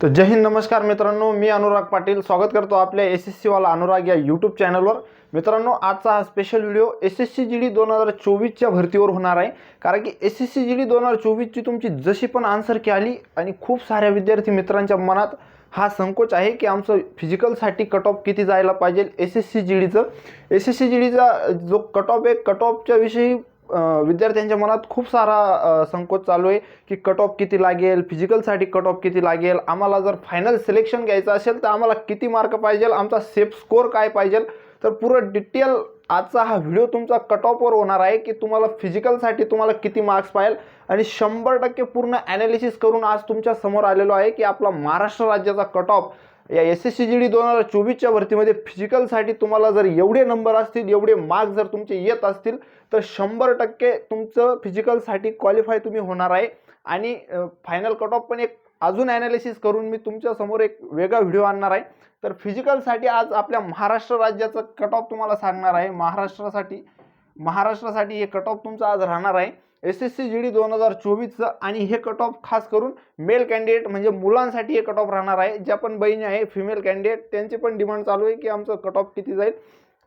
तर जय हिंद, नमस्कार मित्रांनो, मी अनुराग पाटील स्वागत करतो आपल्या एसएससी वाला अनुराग या यूट्यूब चॅनलवर। मित्रांनो, आजचा हा स्पेशल व्हिडिओ एसएससी जीडी 2024च्या भरतीवर होणार आहे। कारण की एसएससी जीडी 2024ची तुमची जशी पण आन्सर की आली आणि खूप साऱ्या विद्यार्थी मित्रांच्या मनात हा संकोच आहे की आमचं फिजिकलसाठी कट ऑफ किती जायला पाहिजे। एसएससी जीडीचा जो कट ऑफ आहे, कट ऑफच्या विषयी विद्यार्थ्यांच्या मनात खूप सारा संकोच चालू आहे की कट ऑफ किती लागेल, फिजिकलसाठी कट ऑफ किती लागेल, आम्हाला जर फायनल सिलेक्शन घ्यायचं असेल तर आम्हाला किती मार्क पाहिजे, आमचा सेफ स्कोर काय पाहिजे। तर पूर्ण डिटेल आजचा हा व्हिडिओ तुमचा कट ऑफवर होणार आहे की तुम्हाला फिजिकलसाठी तुम्हाला किती मार्क्स पाहिजे आणि 100% पूर्ण ॲनालिसिस करून आज तुमच्या समोर आलेलो आहे की आपला महाराष्ट्र राज्याचा कट ऑफ या एसएससी जीडी 2024च्या भरतीमध्ये फिजिकलसाठी तुम्हाला जर एवढे नंबर असतील, एवढे मार्क्स जर तुमचे येत असतील तर 100% तुमचं फिजिकलसाठी क्वालिफाय तुम्ही होणार आहे। आणि फायनल कट ऑफ पण एक अजून ॲनालिसिस करून मी तुमच्या समोर एक वेगळा व्हिडिओ आणणार आहे। तर फिजिकलसाठी आज आपल्या महाराष्ट्र राज्याचं कट ऑफ तुम्हाला सांगणार आहे। महाराष्ट्रासाठी हे कट ऑफ तुमचा आज राहणार आहे एसएससी जीडी 2024चं। आणि हे कट ऑफ खास करून मेल कॅन्डिडेट म्हणजे मुलांसाठी हे कट ऑफ राहणार आहे। ज्या पण बहिणी आहे फिमेल कॅन्डिडेट त्यांची पण डिमांड चालू आहे की आमचं कट ऑफ किती जाईल।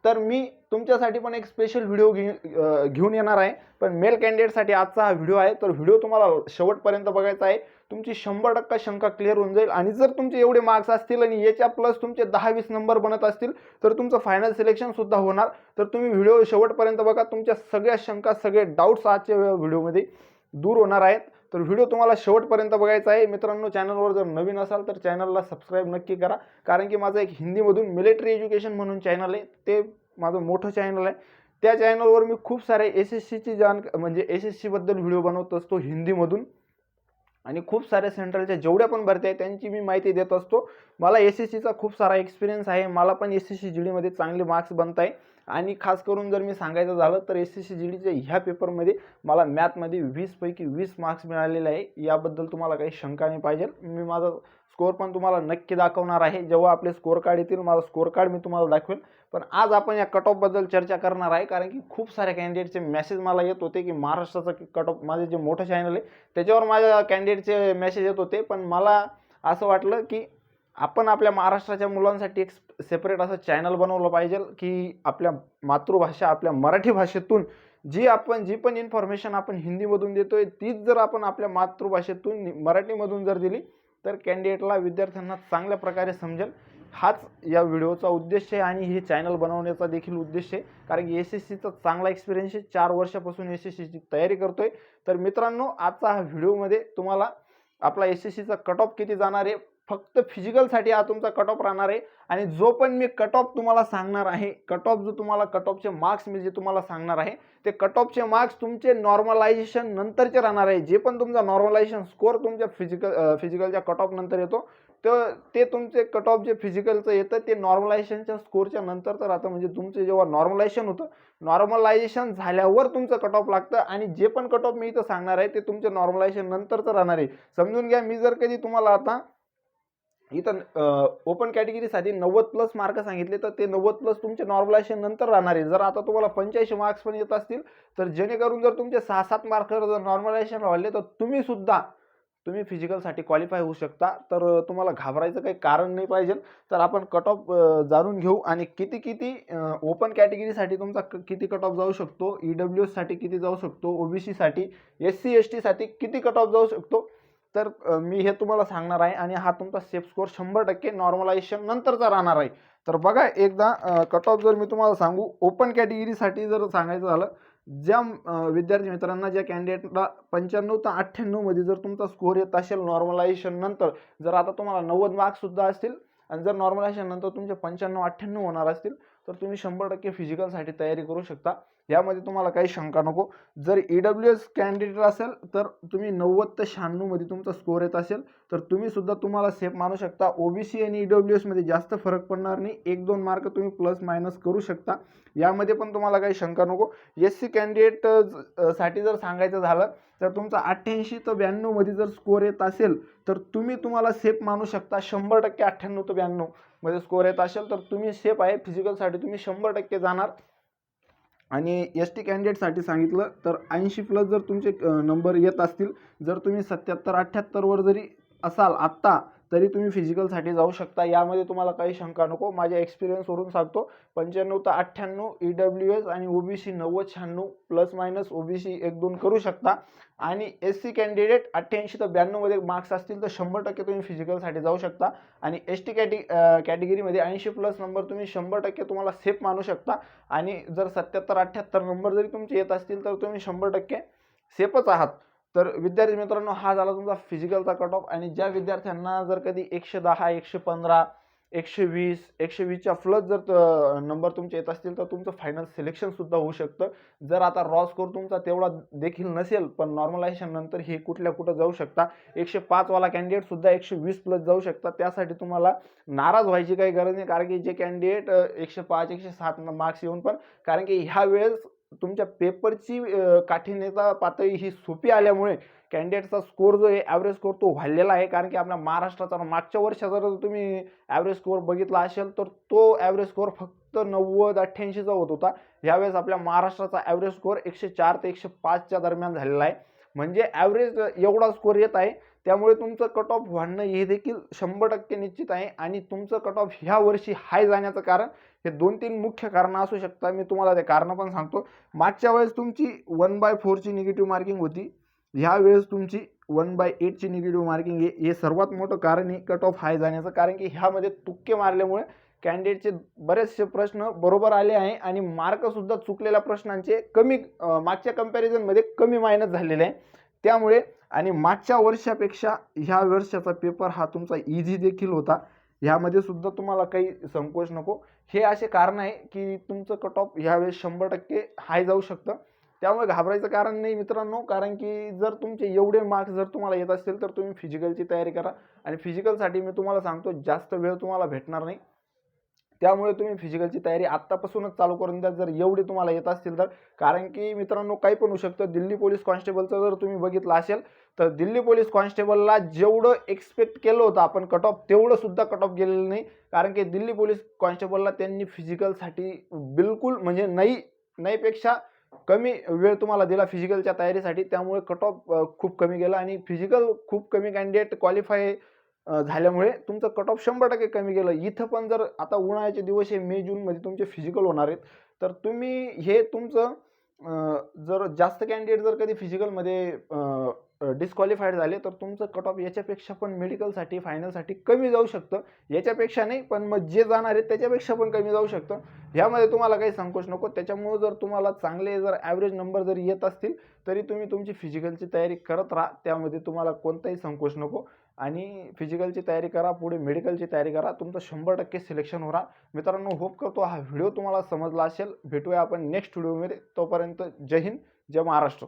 तर मी तुमच्यासाठी पण एक स्पेशल व्हिडिओ घेऊन येणार आहे, पण मेल कॅन्डिडेटसाठी आजचा हा व्हिडिओ आहे। तर व्हिडिओ तुम्हाला शेवटपर्यंत बघायचा आहे, तुमची 100% शंका क्लिअर होऊन जाईल। आणि जर तुमचे एवढे मार्क्स असतील आणि याच्या प्लस तुमचे 10-20 नंबर बनत असतील तर तुमचं फायनल सिलेक्शन सुद्धा होणार। तर तुम्ही व्हिडिओ शेवटपर्यंत बघा, तुमच्या सगळ्या शंका, सगळे डाऊट्स आजच्या व्हिडिओमध्ये दूर होणार आहेत। तर व्हिडिओ तुम्हाला शेवटपर्यंत बघायचा आहे। मित्रांनो, चॅनलवर जर नवीन असाल तर चॅनलला सबस्क्राईब नक्की करा, कारण की माझं एक हिंदीमधून मिलिटरी एज्युकेशन म्हणून चॅनल आहे, ते माझं मोठं चॅनल आहे। त्या चॅनलवर मी खूप सारे एसएससीची म्हणजे एसएससीबद्दल व्हिडिओ बनवत असतो हिंदीमधून, आणि खूप साऱ्या सेंट्रलच्या जेवढ्या पण भरती आहे त्यांची मी माहिती देत असतो। मला एसएससीचा खूप सारा एक्सपिरियन्स आहे, मला पण एसएससी जीडीमध्ये चांगले मार्क्स बनत आहे। आणि खास करून जर मी सांगायचं झालं तर एसएससी जीडीच्या ह्या पेपरमध्ये मला मॅथमध्ये 20 पैकी 20 मार्क्स मिळालेले आहे। याबद्दल तुम्हाला काही शंका नाही पाहिजे। मी माझा स्कोर पण तुम्हाला नक्की दाखवणार आहे, जेव्हा आपले स्कोर कार्ड येतील माझा स्कोर कार्ड मी तुम्हाला दाखवेल। पण आज आपण या कट ऑफबद्दल चर्चा करणार आहे, कारण की खूप साऱ्या कॅन्डिडेटचे मेसेज मला येत होते की महाराष्ट्राचा कट ऑफ, माझे जे मोठं चॅनल आहे त्याच्यावर माझ्या कॅन्डिडेटचे मेसेज येत होते। पण मला असं वाटलं की आपण आपल्या महाराष्ट्राच्या मुलांसाठी एक सेपरेट असं चॅनल बनवलं पाहिजे की आपल्या मातृभाषा, आपल्या मराठी भाषेतून जी पण इन्फॉर्मेशन आपण हिंदीमधून देतोय तीच जर आपण आपल्या मातृभाषेतून मराठीमधून जर दिली तर कॅन्डिडेटला, विद्यार्थ्यांना चांगल्या प्रकारे समजेल। हाच या व्हिडिओचा उद्देश आहे आणि हे चॅनल बनवण्याचा देखील उद्देश आहे, कारण की एसएससीचा चांगला एक्सपिरियन्स आहे, 4 वर्षापासून एसएससीची तयारी करतोय। तर मित्रांनो, आजचा हा व्हिडिओमध्ये तुम्हाला आपला एसएससीचा कट ऑफ किती जाणार आहे, फक्त फिजिकलसाठी हा तुमचा कट ऑफ राहणार आहे। आणि जो पण मी कट ऑफ तुम्हाला सांगणार आहे, कट ऑफचे मार्क्स मी जे तुम्हाला सांगणार आहे ते कट ऑफचे मार्क्स तुमचे नॉर्मलायझेशन नंतरचे राहणार आहे। जे पण तुमचा नॉर्मलायझेशन स्कोर तुमच्या फिजिकलच्या कट ऑफ नंतर येतो तर ते तुमचे कट ऑफ जे फिजिकलचं येतं ते नॉर्मलायझेशनच्या स्कोरच्या नंतरचं राहतं। म्हणजे तुमचं जेव्हा नॉर्मलायझेशन होतं, नॉर्मलायझेशन झाल्यावर तुमचं कट ऑफ लागतं। आणि जे पण कट ऑफ मी इथं सांगणार आहे ते तुमचे नॉर्मलायझेशन नंतरचं राहणार आहे। समजून घ्या, मी जर कधी तुम्हाला आता इथं ओपन कॅटेगरीसाठी 90+ मार्क सांगितले तर ते 90+ तुमचे नॉर्मलायझेशन नंतर राहणार आहे। जर आता तुम्हाला 85 मार्क्स पण येत असतील तर जेणेकरून जर तुमचे 6-7 मार्क जर नॉर्मलायझेशन वाढले तर तुम्ही फिजिकलसाठी क्वालिफाय होऊ शकता। तर तुम्हाला घाबरायचं काही कारण नाही पाहिजे। तर आपण कट ऑफ जाणून घेऊ आणि किती ओपन कॅटेगरीसाठी तुमचा किती कट ऑफ जाऊ शकतो, ईडब्ल्यूएससाठी किती जाऊ शकतो, ओबीसीसाठी, एससी एसटीसाठी किती कट ऑफ जाऊ शकतो, तर मी हे तुम्हाला सांगणार आहे। आणि हा तुमचा सेफ स्कोर 100% नॉर्मलायझेशन नंतरचा राहणार आहे। तर बघा, एकदा कट ऑफ जर मी तुम्हाला सांगू, ओपन कॅटेगरीसाठी जर सांगायचं झालं, ज्या विद्यार्थी मित्रांना, ज्या कॅन्डिडेटला 95 ते 98 मध्ये जर तुमचा स्कोर येत असेल नॉर्मलायझेशन नंतर, जर आता तुम्हाला 90 मार्क्स सुद्धा असतील आणि जर नॉर्मलायझेशन नंतर तुमचे 95-98 होणार असतील तर तुम्ही 100% फिजिकलसाठी तयारी करू शकता। यामध्ये तुम्हाला काही शंका नको। जर ईडब्ल्यूएस कॅन्डिडेट असेल तर तुम्ही 90 ते 96 मध्ये तुमचा स्कोर येत असेल तर तुम्हाला सेफ मानू शकता। ओबीसी आणि ईडब्ल्यूएस मध्ये जास्त फरक पडणार नाही, 1-2 मार्क तुम्ही प्लस मायनस करू शकता, यामध्ये पण तुम्हाला काही शंका नको। एससी कॅन्डिडेट साठी जर सांगायचं झालं तर तुमचा 88 ते 92 मध्ये जर स्कोर येत असेल तर तुम्हाला सेफ मानू शकता। 100% 98 ते 92 मध्ये स्कोर येत असेल तर तुम्ही सेफ आहे, फिजिकलसाठी तुम्ही 100% जाणार। आणि एसटी कॅन्डिडेटसाठी सांगितलं तर 80+ जर तुमचे नंबर येत असतील, जर तुम्ही 77-78 वर जरी असाल आत्ता, तरी तुम्ही फिजिकलसाठी जाऊ शकता. यामध्ये तुम्हाला काही शंका नको. माझ्या एक्सपिरियन्सवरून सांगतो 95 ते 98 EWS आणि OBC 90-96 प्लस मायनस OBC 1-2 करू शकता आणि SC कॅन्डिडेट 88 ते 92 मध्ये मार्क्स असतील तर 100% तुम्ही फिजिकलसाठी जाऊ शकता आणि ST कॅटेगरीमध्ये 80 प्लस नंबर तुम्ही 100% तुम्हाला सेफ मानू शकता आणि जर 77-78 नंबर जरी तुमचे येत असतील तर तुम्ही 100% सेफच आहात. तर विद्यार्थी मित्रांनो, हा झाला तुमचा फिजिकलचा कट ऑफ आणि ज्या विद्यार्थ्यांना जर कधी 110, 115, 120, 120च्या प्लस जर नंबर तुमचे येत असतील तर तुमचं फायनल सिलेक्शन सुद्धा होऊ शकतं. जर आता रॉ स्कोर तुमचा तेवढा देखील नसेल पण नॉर्मलायझेशन नंतर हे कुठल्या कुठं जाऊ शकता. 105 वाला कॅन्डिडेट सुद्धा 120 प्लस जाऊ शकता. त्यासाठी तुम्हाला नाराज व्हायची काही गरज नाही, कारण की जे कॅन्डिडेट 105, 107 मार्क्स येऊन पण, कारण की ह्या वेळेस तुमच्या पेपरची काठिण्यता पातळी ही सोपी आल्यामुळे कॅन्डिडेटचा स्कोर जो आहे ॲव्हरेज स्कोर तो वाढलेला आहे. कारण की आपल्या महाराष्ट्राचा मागच्या वर्षाचा जर तुम्ही ॲव्हरेज स्कोर बघितला असेल तर तो ॲव्हरेज स्कोर फक्त 90-88चा होत होता. यावेळेस आपल्या महाराष्ट्राचा ॲव्हरेज स्कोर 104 ते 105च्या दरम्यान झालेला आहे. म्हणजे ॲव्हरेज एवढा स्कोर येत आहे. त्यामुळे तुमचं कट ऑफ वाढणं हे देखील 100% निश्चित आहे आणि तुमचं कट ऑफ ह्या वर्षी हाय जाण्याचं कारण हे 2-3 मुख्य कारणं असू शकतात. मी तुम्हाला ते कारणं पण सांगतो. मागच्या वेळेस तुमची 1/4 ची निगेटिव्ह मार्किंग होती, ह्या वेळेस तुमची 1/8 ची निगेटिव्ह मार्किंग आहे. हे सर्वात मोठं कारण आहे कट ऑफ हाय जाण्याचं, कारण की ह्यामध्ये तुक्के मारल्यामुळे कॅन्डिडेटचे बरेचसे प्रश्न बरोबर आले आहे आणि मार्कसुद्धा चुकलेल्या प्रश्नांचे कमी मागच्या कंपॅरिझनमध्ये कमी मायनस झालेले आहे. त्यामुळे आणि मागच्या वर्षापेक्षा ह्या वर्षाचा पेपर हा तुमचा इझी देखील होता. ह्यामध्ये सुद्धा तुम्हाला काही संकोच नको. हे असे कारण आहे की तुमचं कट ऑफ ह्यावेळेस 100% हाय जाऊ शकतं. त्यामुळे घाबरायचं कारण नाही मित्रांनो, कारण की जर तुमचे एवढे मार्क्स जर तुम्हाला येत असतील तर तुम्ही फिजिकलची तयारी करा आणि फिजिकलसाठी मी तुम्हाला सांगतो जास्त वेळ तुम्हाला भेटणार नाही. त्यामुळे तुम्ही फिजिकलची तयारी आत्तापासूनच चालू करून द्या जर एवढे तुम्हाला येत असतील तर. कारण की मित्रांनो काही पण होऊ शकतं. दिल्ली पोलीस कॉन्स्टेबलचं जर तुम्ही बघितलं असेल तर दिल्ली पोलीस कॉन्स्टेबलला जेवढं एक्सपेक्ट केलं होतं आपण कट ऑफ तेवढं सुद्धा कट ऑफ गेलेलं नाही. कारण की दिल्ली पोलीस कॉन्स्टेबलला त्यांनी फिजिकलसाठी बिलकुल म्हणजे नाहीपेक्षा कमी वेळ तुम्हाला दिला फिजिकलच्या तयारीसाठी. त्यामुळे कट ऑफ खूप कमी गेला आणि फिजिकल खूप कमी कॅन्डिडेट क्वालिफाय झाल्यामुळे तुमचं कट ऑफ 100% कमी गेलं. इथं पण जर आता उन्हाळ्याचे दिवस हे मे जूनमध्ये तुमचे फिजिकल होणार आहेत तर तुम्ही हे तुमचं जर जास्त कॅन्डिडेट जर कधी फिजिकलमध्ये डिस्क्वालिफाईड झाले तर तुमचं कट ऑफ याच्यापेक्षा पण मेडिकलसाठी फायनलसाठी कमी जाऊ शकतं. याच्यापेक्षा नाही पण मग जे जाणार आहेत त्याच्यापेक्षा पण कमी जाऊ शकतं. ह्यामध्ये तुम्हाला काही संकोच नको. त्याच्यामुळे जर तुम्हाला चांगले जर ॲव्हरेज नंबर जर येत असतील तरी तुम्ही तुमची फिजिकलची तयारी करत राहा. त्यामध्ये तुम्हाला कोणताही संकोच नको आणि फिजिकलची तयारी करा, पुढे मेडिकलची तयारी करा. तुमचं 100% सिलेक्शन होणार. मित्रांनो, होप करतो हा व्हिडिओ तुम्हाला समजला असेल. भेटूया आपण नेक्स्ट व्हिडिओमध्ये. तोपर्यंत जय हिंद, जय महाराष्ट्र.